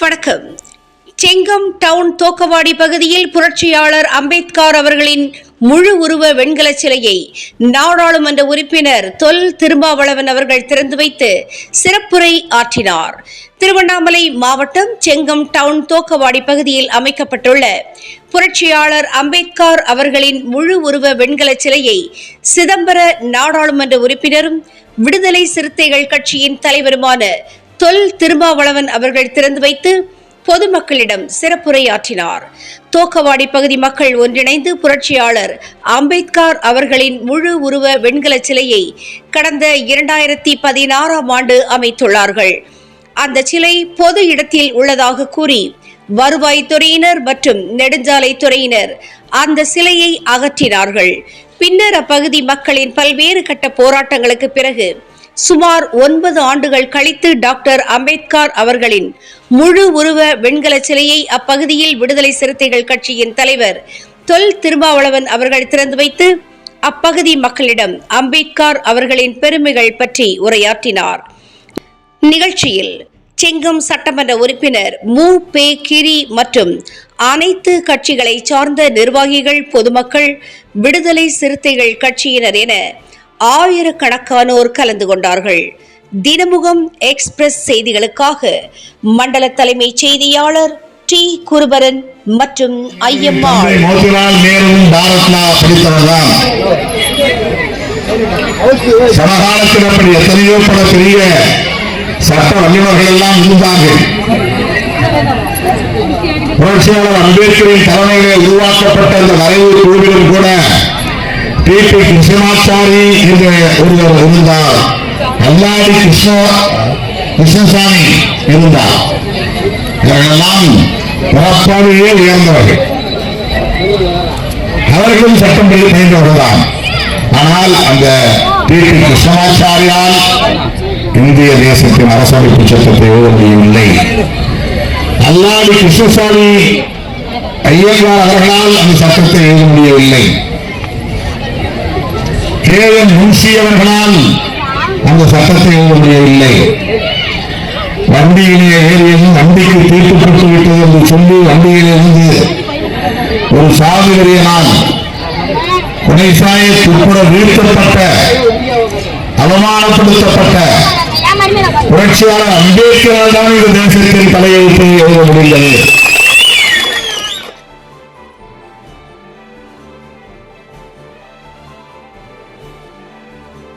வணக்கம். செங்கம் டவுன் தோக்கவாடி பகுதியில் புரட்சியாளர் அம்பேத்கர் அவர்களின் முழு உருவ வெண்கல சிலையை நாடாளுமன்ற உறுப்பினர் தொல் திருமாவளவன் அவர்கள் திறந்து வைத்து சிறப்புரை ஆற்றினார். திருவண்ணாமலை மாவட்டம் செங்கம் டவுன் தோக்கவாடி பகுதியில் அமைக்கப்பட்டுள்ள புரட்சியாளர் அம்பேத்கர் அவர்களின் முழு உருவ வெண்கல சிலையை சிதம்பர நாடாளுமன்ற உறுப்பினரும் விடுதலை சிறுத்தைகள் கட்சியின் தலைவருமான தொல் திருமாவளவன் அவர்கள் திறந்து வைத்து பொதுமக்களிடம் சிறப்புரையாற்றினார். தோக்கவாடி பகுதி மக்கள் ஒன்றிணைந்து புரட்சியாளர் அம்பேத்கர் அவர்களின் முழு உருவ வெண்கல சிலையை கடந்த 2016ஆம் ஆண்டு அமைத்துள்ளார்கள். அந்த சிலை பொது இடத்தில் உள்ளதாக கூறி வருவாய்த்துறையினர் மற்றும் நெடுஞ்சாலைத்துறையினர் அந்த சிலையை அகற்றினார்கள். பின்னர் அப்பகுதி மக்களின் பல்வேறு கட்ட போராட்டங்களுக்கு பிறகு சுமார் 9 ஆண்டுகள் கழித்து டாக்டர் அம்பேத்கர் அவர்களின் முழு உருவ வெண்கல சிலையை அப்பகுதியில் விடுதலை சிறுத்தைகள் கட்சியின் தலைவர் தொல் திருமாவளவன் அவர்கள் திறந்து வைத்து அப்பகுதி மக்களிடம் அம்பேத்கர் அவர்களின் பெருமைகள் பற்றி உரையாற்றினார். நிகழ்ச்சியில் செங்கம் சட்டமன்ற உறுப்பினர் மு. பெ. கிரி மற்றும் அனைத்து கட்சிகளை சார்ந்த நிர்வாகிகள், பொதுமக்கள், விடுதலை சிறுத்தைகள் கட்சியினர் என ஆயிரக்கணக்கானோர் கலந்து கொண்டார்கள். தினமுகம் எக்ஸ்பிரஸ் செய்திகளுக்காக மண்டல தலைமை செய்தியாளர் டி. குருபரன் மற்றும் ஐயம்மாள். மோதிலால் நேருவும் பாரத்னா படித்தவர்தான். சமகாலத்தில் அப்படி எத்தனையோ பல பெரிய சட்ட வல்லுநர்கள் எல்லாம் இருந்தார்கள். புரட்சியாளர் அம்பேத்கரின் தலைமையிலே உருவாக்கப்பட்ட இந்த வரைவு குழுவிலும் கூட பி. கிருஷ்ணமாச்சாரி என்ற ஒருவர் இருந்தார். அல்லாடி கிருஷ்ணசாமி இருந்தார். இவர்களெல்லாம் பிறப்பாலேயே உயர்ந்தவர்கள். அவர்களும் சட்டம் பயின்றவர்கள்தான். ஆனால் அந்த பி. கிருஷ்ணமாச்சாரியால் இந்திய தேசத்தின் அரசமைப்பு சட்டத்தை எழுத முடியவில்லை. அல்லாடி கிருஷ்ணசாமி ஐயங்கார் அவர்களால் அந்த சட்டத்தை எழுத முடியவில்லை. கே. என். முன்ஷி அவர்களால் அந்த சட்டத்தை எழுத முடியவில்லை. வண்டியிலே ஏறியதும் வண்டிக்கு தீர்க்கப்பட்டு விட்டது என்று சொல்லி வண்டியிலிருந்து ஒரு சாதுகரியனால் குனைசாய உட்பட வீழ்த்தப்பட்ட, அவமானப்படுத்தப்பட்ட புரட்சியாளர் அம்பேத்கரால் தான் இந்த தேசத்தின் தலையெழுத்தை எழுத முடிந்தது.